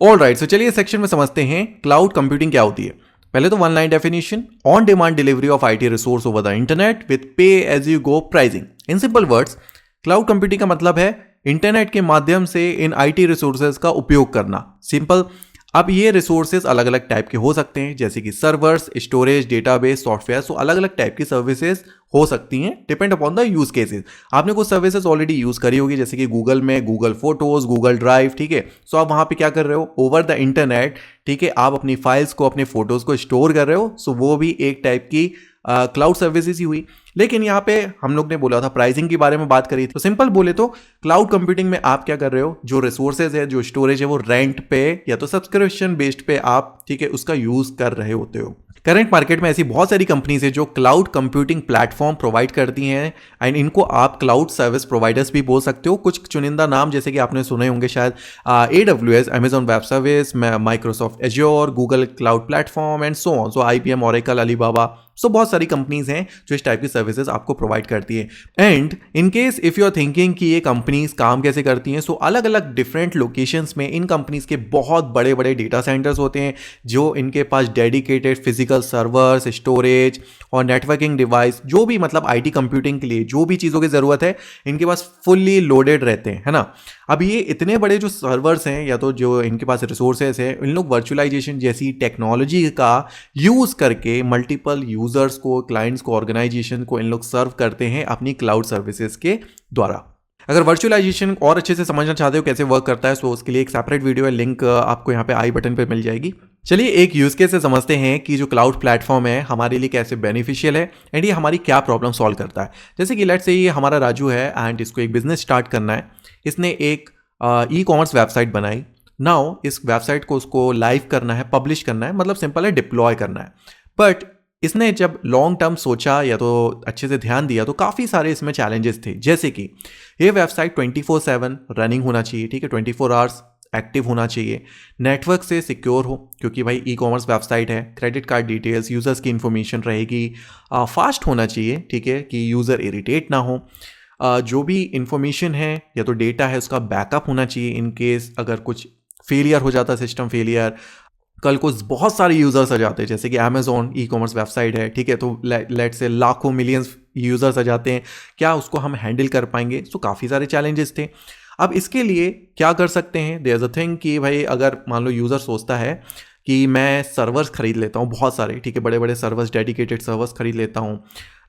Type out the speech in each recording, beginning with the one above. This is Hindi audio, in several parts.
ऑल राइट, सो चलिए सेक्शन में समझते हैं क्लाउड कंप्यूटिंग क्या होती है। पहले तो one line definition, on demand delivery of IT resource over the internet with pay as you go pricing. In simple words, cloud computing का मतलब है इंटरनेट के माध्यम से इन आईटी रिसोर्सेज का उपयोग करना। सिंपल। अब ये रिसोर्सेज अलग अलग टाइप के हो सकते हैं, जैसे कि सर्वर्स, स्टोरेज, डेटाबेस, सॉफ्टवेयर। सो अलग अलग टाइप की सर्विसेज हो सकती हैं, depend upon the use cases. आपने कुछ सर्विसेज ऑलरेडी यूज करी होगी, जैसे कि गूगल में गूगल फोटोज, गूगल ड्राइव, ठीक है। सो आप वहां पे क्या कर रहे हो, ओवर द इंटरनेट, ठीक है, आप अपनी फाइल्स को, अपने फोटोज को स्टोर कर रहे हो। सो वो भी एक टाइप की क्लाउड सर्विसेज ही हुई। लेकिन यहाँ पे हम लोग ने बोला था, प्राइसिंग के बारे में बात करी थी। तो सिंपल बोले तो क्लाउड कंप्यूटिंग में आप क्या कर रहे हो, जो रिसोर्सेज है, जो स्टोरेज है, वो रेंट पे या तो सब्सक्रिप्शन बेस्ड पे आप, ठीक है, उसका यूज कर रहे होते हो। करंट मार्केट में ऐसी बहुत सारी कंपनीज है जो क्लाउड कंप्यूटिंग प्लेटफॉर्म प्रोवाइड करती हैं, एंड इनको आप क्लाउड सर्विस प्रोवाइडर्स भी बोल सकते हो। कुछ चुनिंदा नाम जैसे कि आपने सुने होंगे शायद, AWS, Amazon web service, Microsoft Azure, Google cloud platform and so on. So IBM, Oracle, Alibaba, so बहुत सारी कंपनीज हैं जो इस टाइप की सर्विसेज आपको प्रोवाइड करती है। And in case if you are thinking कि ये कंपनीज काम कैसे करती हैं, सो अलग अलग डिफरेंट लोकेशंस में इन कंपनीज के बहुत बड़े बड़े डेटा सेंटर्स होते हैं, जो इनके पास डेडिकेटेड फिजिकल सर्वर्स, स्टोरेज और नेटवर्किंग डिवाइस, जो भी मतलब आईटी कंप्यूटिंग के लिए जो भी चीज़ों की ज़रूरत है, इनके पास फुल्ली लोडेड रहते हैं, है ना। अब ये इतने बड़े जो सर्वर्स हैं या तो जो इनके पास रिसोर्सेज है, इन लोग वर्चुअलाइजेशन जैसी टेक्नोलॉजी का यूज़ करके मल्टीपल यूजर्स को, क्लाइंट्स को, ऑर्गेनाइजेशन को इन लोग सर्व करते हैं अपनी क्लाउड सर्विसेज के द्वारा। अगर वर्चुअलाइजेशन और अच्छे से समझना चाहते हो कैसे वर्क करता है, तो उसके लिए एक सेपरेट वीडियो है, लिंक आपको यहाँ पे आई बटन पे मिल जाएगी। चलिए एक यूज केस से समझते हैं कि जो क्लाउड प्लेटफॉर्म है हमारे लिए कैसे बेनिफिशियल है एंड ये हमारी क्या प्रॉब्लम सॉल्व करता है। जैसे कि लेट्स से ये हमारा राजू है एंड इसको एक बिजनेस स्टार्ट करना है। इसने एक ई कॉमर्स वेबसाइट बनाई। नाउ इस वेबसाइट को उसको लाइव करना है, पब्लिश करना है, मतलब सिंपल है, डिप्लॉय करना है। बट इसने जब लॉन्ग टर्म सोचा या तो अच्छे से ध्यान दिया, तो काफ़ी सारे इसमें चैलेंजेस थे। जैसे कि ये वेबसाइट 24/7 रनिंग होना चाहिए, ठीक है, 24 आवर्स एक्टिव होना चाहिए, नेटवर्क से सिक्योर हो, क्योंकि भाई ई कॉमर्स वेबसाइट है, क्रेडिट कार्ड डिटेल्स, यूज़र्स की इन्फॉर्मेशन रहेगी, फास्ट होना चाहिए, ठीक है, कि यूज़र इरिटेट ना हो, जो भी इंफॉर्मेशन है या तो डेटा है उसका बैकअप होना चाहिए इन केस अगर कुछ फेलियर हो जाता, सिस्टम फेलियर, कल को बहुत सारे यूजर्स आ जाते हैं, जैसे कि अमेजोन ई कॉमर्स वेबसाइट है, ठीक है, तो लेट से लाखों मिलियंस यूजर्स आ जाते हैं, क्या उसको हम हैंडल कर पाएंगे। सो काफ़ी सारे चैलेंजेस थे। अब इसके लिए क्या कर सकते हैं, देयर इज अ थिंग कि भाई अगर मान लो यूज़र सोचता है कि मैं सर्वर्स खरीद लेता हूँ बहुत सारे, ठीक है, बड़े बड़े सर्वर्स, डेडिकेटेड सर्वर्स खरीद लेता हूँ,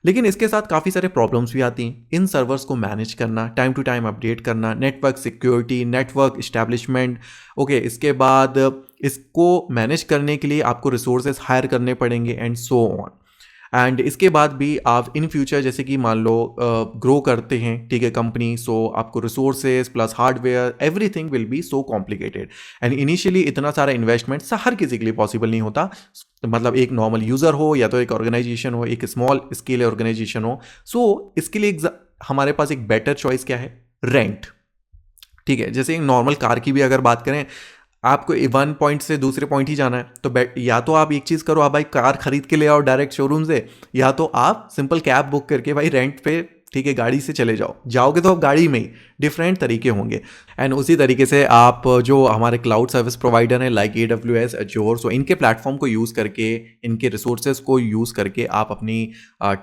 लेकिन इसके साथ काफ़ी सारे प्रॉब्लम्स भी आती हैं। इन सर्वर्स को मैनेज करना, टाइम टू टाइम अपडेट करना, network security, network establishment, okay, इसके बाद इसको मैनेज करने के लिए आपको रिसोर्सेज हायर करने पड़ेंगे एंड सो ऑन। एंड इसके बाद भी आप इन फ्यूचर जैसे कि मान लो ग्रो करते हैं, ठीक है, कंपनी, सो आपको resources plus hardware, everything will be so complicated and initially इतना सारा इन्वेस्टमेंट हर किसी के लिए पॉसिबल नहीं होता। मतलब एक नॉर्मल यूज़र हो या तो एक ऑर्गेनाइजेशन हो, एक स्मॉल स्केल ऑर्गेनाइजेशन हो। सो इसके लिए हमारे पास एक बेटर चॉइस क्या है, रेंट, ठीक है। जैसे एक नॉर्मल कार की भी अगर बात करें, आपको वन पॉइंट से दूसरे पॉइंट ही जाना है, तो या तो आप एक चीज़ करो, आप भाई कार खरीद के ले आओ डायरेक्ट शोरूम से, या तो आप सिंपल कैब बुक करके भाई रेंट पे, ठीक है, गाड़ी से चले जाओ। जाओगे तो आप गाड़ी में ही, डिफरेंट तरीके होंगे। एंड उसी तरीके से आप जो हमारे क्लाउड सर्विस प्रोवाइडर हैं लाइक AWS, एज्योर, सो इनके प्लेटफॉर्म को यूज़ करके, इनके रिसोर्सेज को यूज़ करके आप अपनी,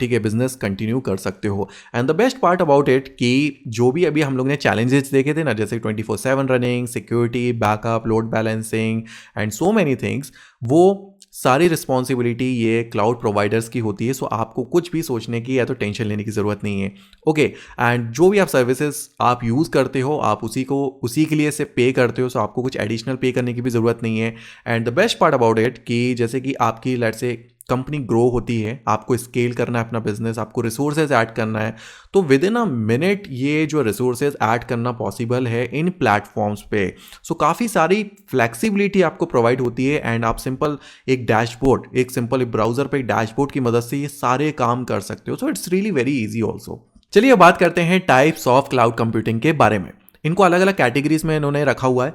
ठीक है, बिजनेस कंटिन्यू कर सकते हो। And the best part about it कि जो भी अभी हम लोग ने चैलेंजेस देखे थे ना, जैसे 24/7 running, security, backup, load balancing and so many things, वो सारी रिस्पॉन्सिबिलिटी ये क्लाउड प्रोवाइडर्स की होती है। सो आपको कुछ भी सोचने की या तो टेंशन लेने की ज़रूरत नहीं है, ओके। एंड जो भी आप सर्विसेज आप यूज़ करते हो, आप उसी के लिए से पे करते हो, सो आपको कुछ एडिशनल पे करने की भी ज़रूरत नहीं है। And the best part about it कि जैसे कि आपकी लेट्स से कंपनी ग्रो होती है, आपको स्केल करना है अपना बिजनेस, आपको रिसोर्सेज ऐड करना है, तो विद इन अ मिनट ये जो रिसोर्सेज ऐड करना पॉसिबल है इन प्लेटफॉर्म्स पे। सो काफ़ी सारी फ्लेक्सिबिलिटी आपको प्रोवाइड होती है एंड आप सिंपल एक डैशबोर्ड, एक सिंपल एक ब्राउजर पे एक डैशबोर्ड की मदद से ये सारे काम कर सकते हो। So it's really very easy also. चलिए अब बात करते हैं टाइप्स ऑफ क्लाउड कंप्यूटिंग के बारे में। इनको अलग अलग कैटेगरीज में इन्होंने रखा हुआ है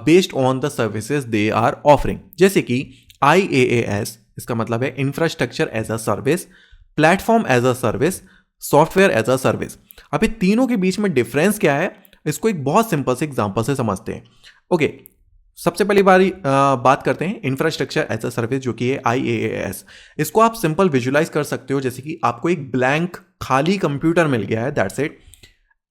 based on the services they are offering. जैसे कि IaaS, इसका मतलब है infrastructure as a service, platform as a service, software as a service. अब ये तीनों के बीच में डिफरेंस क्या है, इसको एक बहुत सिंपल से एग्जांपल से समझते हैं। ओके, सबसे पहली बात करते हैं इंफ्रास्ट्रक्चर एज अ सर्विस, जो कि है IaaS। इसको आप सिंपल विजुलाइज कर सकते हो जैसे कि आपको एक ब्लैंक खाली कंप्यूटर मिल गया है, दैट्स इट।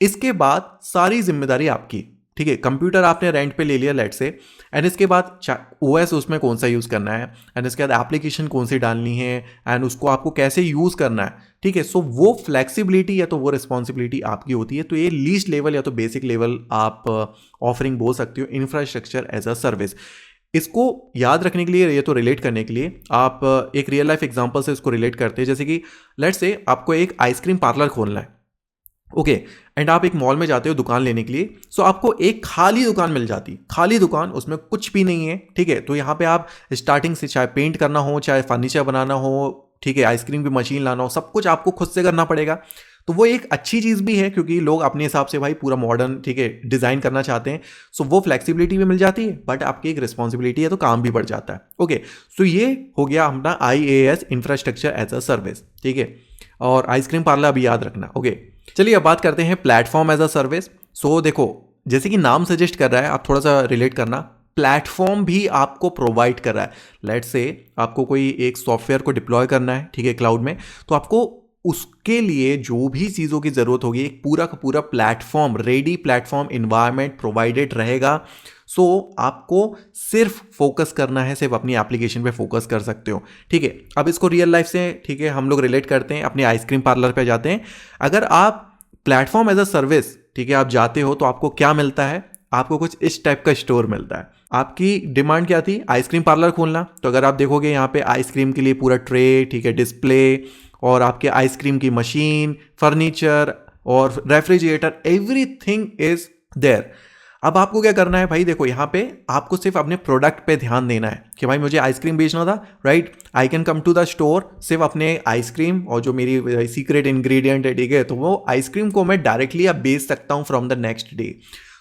इसके बाद सारी जिम्मेदारी आपकी, ठीक है। कंप्यूटर आपने रेंट पे ले लिया लेट से, एंड इसके बाद OS उसमें कौन सा यूज़ करना है, एंड इसके बाद एप्लीकेशन कौन सी डालनी है, एंड उसको आपको कैसे यूज़ करना है, ठीक है। सो वो फ्लेक्सिबिलिटी या तो वो रिस्पॉन्सिबिलिटी आपकी होती है। तो ये लीस्ट लेवल या तो बेसिक लेवल आप ऑफरिंग बोल सकते हो इंफ्रास्ट्रक्चर एज अ सर्विस। इसको याद रखने के लिए, ये तो रिलेट करने के लिए आप एक रियल लाइफ एग्जांपल से इसको रिलेट करते हैं। जैसे कि लेट्स से आपको एक आइसक्रीम पार्लर खोलना है, ओके, एंड आप एक मॉल में जाते हो दुकान लेने के लिए। सो आपको एक खाली दुकान मिल जाती, खाली दुकान, उसमें कुछ भी नहीं है, ठीक है। तो यहाँ पे आप स्टार्टिंग से चाहे पेंट करना हो, चाहे फर्नीचर बनाना हो, ठीक है, आइसक्रीम की मशीन लाना हो, सब कुछ आपको खुद से करना पड़ेगा। तो वो एक अच्छी चीज़ भी है क्योंकि लोग अपने हिसाब से भाई पूरा मॉडर्न, ठीक है, डिज़ाइन करना चाहते हैं। सो वो फ्लेक्सिबिलिटी भी मिल जाती है, बट आपकी एक रिस्पॉन्सिबिलिटी है तो काम भी बढ़ जाता है, ओके। सो ये हो गया अपना IaaS infrastructure as a service, ठीक है। और आइसक्रीम पार्लर अभी याद रखना, ओके। चलिए अब बात करते हैं प्लेटफॉर्म एज अ सर्विस। सो देखो, जैसे कि नाम सजेस्ट कर रहा है, आप थोड़ा सा रिलेट करना, प्लेटफॉर्म भी आपको प्रोवाइड कर रहा है। लेट से आपको कोई एक सॉफ्टवेयर को डिप्लॉय करना है, ठीक है, क्लाउड में, तो आपको उसके लिए जो भी चीज़ों की ज़रूरत होगी, एक पूरा का पूरा platform, ready platform environment provided रहेगा। सो आपको सिर्फ फोकस करना है, सिर्फ अपनी एप्लीकेशन पे फोकस कर सकते हो, ठीक है। अब इसको रियल लाइफ से, ठीक है, हम लोग रिलेट करते हैं, अपने आइसक्रीम पार्लर पे जाते हैं। अगर आप प्लेटफॉर्म एज अ सर्विस, ठीक है, आप जाते हो तो आपको क्या मिलता है? आपको कुछ इस टाइप का स्टोर मिलता है। आपकी डिमांड क्या थी? आइसक्रीम पार्लर खोलना। तो अगर आप देखोगे यहाँ पे आइसक्रीम के लिए पूरा ट्रे, ठीक है, डिस्प्ले, और आपके आइसक्रीम की मशीन, फर्नीचर और रेफ्रिजरेटर, एवरीथिंग इज देयर। अब आपको क्या करना है भाई? देखो यहाँ पे आपको सिर्फ अपने प्रोडक्ट पे ध्यान देना है कि भाई मुझे आइसक्रीम बेचना था, right, I can come to the store, सिर्फ अपने आइसक्रीम और जो मेरी सीक्रेट इंग्रेडिएंट है, ठीक है, तो वो आइसक्रीम को मैं डायरेक्टली अब बेच सकता हूँ फ्रॉम द नेक्स्ट डे।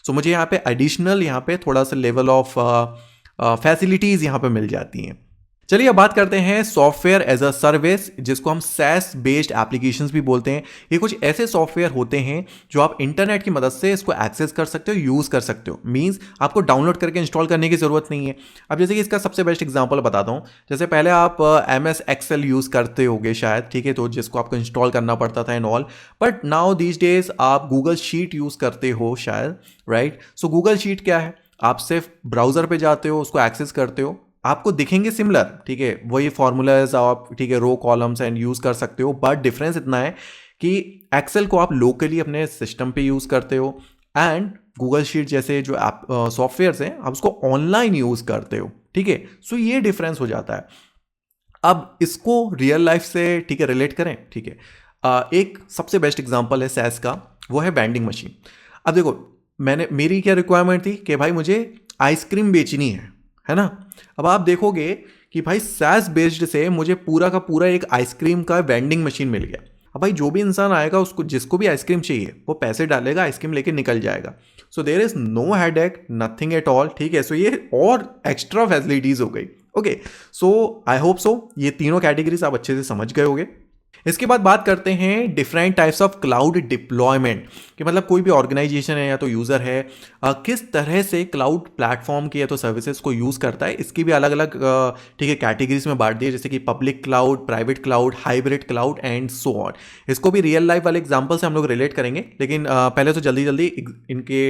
सो मुझे यहाँ पे एडिशनल, यहाँ पे थोड़ा सा लेवल ऑफ फैसिलिटीज़ यहाँ पे मिल जाती हैं। चलिए अब बात करते हैं सॉफ्टवेयर एज अ सर्विस, जिसको हम SaaS बेस्ड एप्लीकेशंस भी बोलते हैं। ये कुछ ऐसे सॉफ्टवेयर होते हैं जो आप इंटरनेट की मदद से इसको एक्सेस कर सकते हो, यूज़ कर सकते हो। मींस आपको डाउनलोड करके इंस्टॉल करने की ज़रूरत नहीं है। अब जैसे कि इसका सबसे बेस्ट एग्जांपल बताता हूँ। जैसे पहले आप MS Excel यूज़ करते होगे शायद, ठीक है, तो जिसको आपको इंस्टॉल करना पड़ता था and all, but now these days आप गूगल शीट यूज़ करते हो शायद, राइट। सो गूगल शीट क्या है? आप सिर्फ ब्राउज़र पे जाते हो, उसको एक्सेस करते हो, आपको दिखेंगे सिमिलर, ठीक है, वही फॉर्मूलाज आप, ठीक है, रो कॉलम्स एंड यूज़ कर सकते हो। बट डिफरेंस इतना है कि एक्सेल को आप लोकली अपने सिस्टम पे यूज़ करते हो, एंड गूगल शीट जैसे जो ऐप सॉफ्टवेयर्स हैं, आप उसको ऑनलाइन यूज़ करते हो, ठीक है। सो ये डिफरेंस हो जाता है। अब इसको रियल लाइफ से, ठीक है, रिलेट करें, ठीक है। एक सबसे बेस्ट एग्जांपल है SaaS का, वो है वेंडिंग मशीन। अब देखो, मेरी क्या रिक्वायरमेंट थी कि भाई मुझे आइसक्रीम बेचनी है ना। अब आप देखोगे कि भाई SaaS बेस्ड से मुझे पूरा का पूरा एक आइसक्रीम का वेंडिंग मशीन मिल गया। अब भाई जो भी इंसान आएगा, उसको जिसको भी आइसक्रीम चाहिए, वो पैसे डालेगा, आइसक्रीम लेके निकल जाएगा। So there is no headache, nothing at all, ठीक है। सो ये और एक्स्ट्रा फैसिलिटीज हो गई, okay. So I hope so ये तीनों कैटेगरीज आप अच्छे से समझ गए होंगे। इसके बाद बात करते हैं different types of cloud deployment, कि मतलब कोई भी ऑर्गेनाइजेशन है या तो यूज़र है, किस तरह से क्लाउड प्लेटफॉर्म की या तो सर्विसेज को यूज़ करता है। इसकी भी अलग अलग, ठीक है, कैटेगरीज में बांट दी है, जैसे कि public cloud, private cloud, hybrid cloud and so on. इसको भी रियल लाइफ वाले एग्जाम्पल से हम लोग रिलेट करेंगे, लेकिन पहले तो जल्दी जल्दी इनके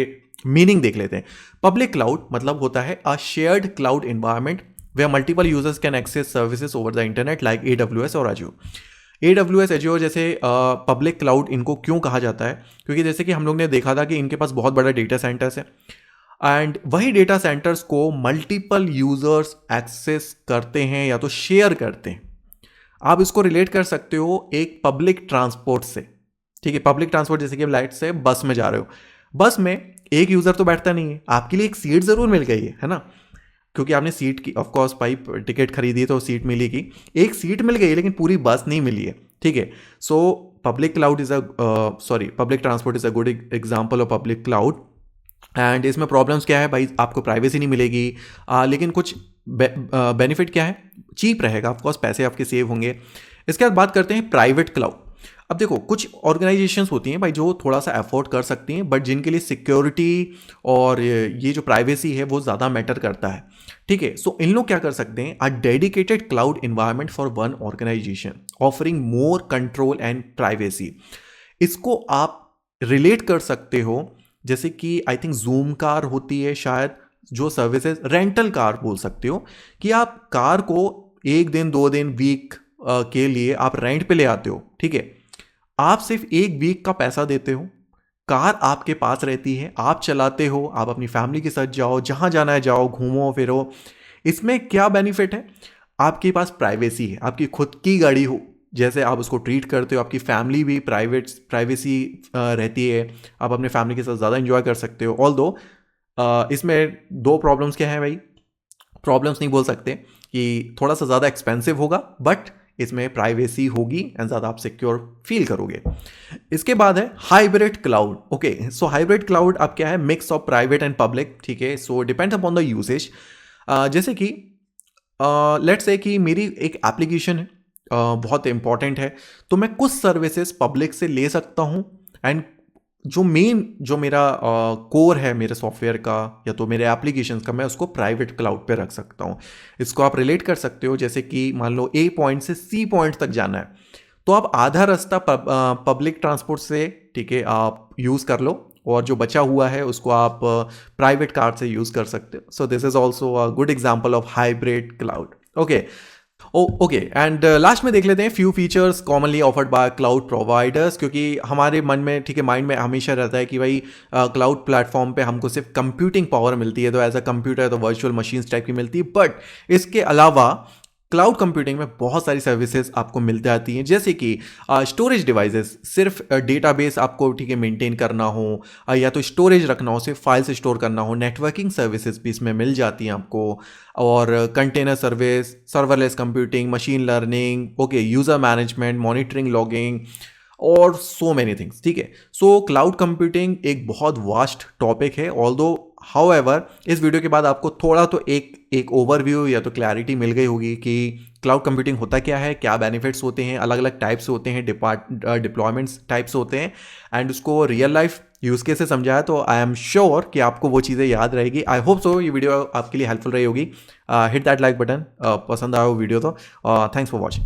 मीनिंग देख लेते हैं। पब्लिक क्लाउड मतलब होता है a shared cloud environment where multiple users can access services over the internet like AWS और Azure। AWS, Azure जैसे पब्लिक क्लाउड इनको क्यों कहा जाता है? क्योंकि जैसे कि हम लोग ने देखा था कि इनके पास बहुत बड़ा डेटा सेंटर्स है, एंड वही डेटा सेंटर्स को मल्टीपल यूजर्स एक्सेस करते हैं या तो शेयर करते हैं। आप इसको रिलेट कर सकते हो एक पब्लिक ट्रांसपोर्ट से, ठीक है। पब्लिक ट्रांसपोर्ट जैसे कि लाइट से बस में जा रहे हो, बस में एक यूजर तो बैठता नहीं है, आपके लिए एक सीट जरूर मिल गई है ना, क्योंकि आपने सीट की ऑफकोर्स पाइप टिकट खरीदी तो सीट मिलेगी, एक सीट मिल गई लेकिन पूरी बस नहीं मिली है, ठीक है। So public cloud is public transport is a good example of public cloud. And इसमें प्रॉब्लम्स क्या है भाई? आपको प्राइवेसी नहीं मिलेगी, लेकिन कुछ बेनिफिट क्या है? चीप रहेगा, ऑफकोर्स पैसे आपके सेव होंगे। इसके बाद बात करते हैं प्राइवेट क्लाउड। अब देखो कुछ ऑर्गेनाइजेशंस होती हैं भाई जो थोड़ा सा अफोर्ड कर सकती हैं, बट जिनके लिए सिक्योरिटी और ये जो प्राइवेसी है वो ज़्यादा मैटर करता है, ठीक है। सो इन लोग क्या कर सकते हैं, a dedicated cloud environment for one organisation offering more control and privacy. इसको आप रिलेट कर सकते हो जैसे कि आई थिंक जूम कार होती है शायद, जो सर्विसेज रेंटल कार बोल सकते हो, कि आप कार को 1 दिन 2 दिन वीक के लिए आप रेंट पे ले आते हो, ठीक है। आप सिर्फ 1 वीक का पैसा देते हो, कार आपके पास रहती है, आप चलाते हो, आप अपनी फैमिली के साथ जाओ, जहां जाना है जाओ, घूमो फिरो। इसमें क्या बेनिफिट है, आपके पास प्राइवेसी है, आपकी खुद की गाड़ी हो, जैसे आप उसको ट्रीट करते हो, आपकी फैमिली भी प्राइवेसी रहती है, आप अपने फैमिली के साथ ज़्यादा इंजॉय कर सकते हो। ऑल दो इसमें 2 प्रॉब्लम्स क्या हैं भाई, प्रॉब्लम्स नहीं बोल सकते, कि थोड़ा सा ज़्यादा एक्सपेंसिव होगा, बट इसमें प्राइवेसी होगी एंड ज़्यादा आप सिक्योर फील करोगे। इसके बाद है हाइब्रिड क्लाउड। ओके, सो हाइब्रिड क्लाउड अब क्या है, mix of private and public, ठीक है। So depends upon the usage. जैसे कि लेट्स से कि मेरी एक एप्लीकेशन है, बहुत इंपॉर्टेंट है, तो मैं कुछ सर्विसेज पब्लिक से ले सकता हूँ, एंड जो मेरा कोर है मेरे सॉफ्टवेयर का या तो मेरे एप्लीकेशंस का, मैं उसको प्राइवेट क्लाउड पे रख सकता हूँ। इसको आप रिलेट कर सकते हो जैसे कि मान लो ए पॉइंट से सी पॉइंट तक जाना है, तो आप आधा रास्ता पब्लिक ट्रांसपोर्ट से, ठीक है, आप यूज़ कर लो, और जो बचा हुआ है उसको आप प्राइवेट कार से यूज़ कर सकते हो। So this is also a good example of hybrid cloud. Okay okay, and last में देख लेते हैं few features commonly offered by cloud providers, क्योंकि हमारे मन में, ठीक है, माइंड में हमेशा रहता है कि भाई क्लाउड प्लेटफॉर्म पे हमको सिर्फ कंप्यूटिंग पावर मिलती है, तो एज अ कंप्यूटर तो वर्चुअल मशीन्स टाइप की मिलती है, बट इसके अलावा क्लाउड कंप्यूटिंग में बहुत सारी सर्विसेज आपको मिल जाती हैं, जैसे कि स्टोरेज डिवाइसेस, सिर्फ डेटाबेस आपको, ठीक है, मेंटेन करना हो, या तो स्टोरेज रखना हो, सिर्फ फाइल्स स्टोर करना हो, नेटवर्किंग सर्विसेज भी इसमें मिल जाती हैं आपको, और container service, serverless computing, machine learning, okay, user management, monitoring, logging, और सो मैनी थिंग्स, ठीक है। सो क्लाउड कंप्यूटिंग एक बहुत वास्ट टॉपिक है, ऑल्दो हाउएवर इस वीडियो के बाद आपको थोड़ा तो एक ओवरव्यू या तो क्लैरिटी मिल गई होगी कि क्लाउड कंप्यूटिंग होता क्या है, क्या बेनिफिट्स होते हैं, अलग अलग टाइप्स होते हैं, डिप्लॉयमेंट्स टाइप्स होते हैं, एंड उसको रियल लाइफ यूज़ केस से समझाया, तो आई एम श्योर कि आपको वो चीज़ें याद रहेगी। आई होप सो ये वीडियो आपके लिए हेल्पफुल रही होगी। हिट दैट लाइक बटन, पसंद आया हो वीडियो तो। Thanks for watching.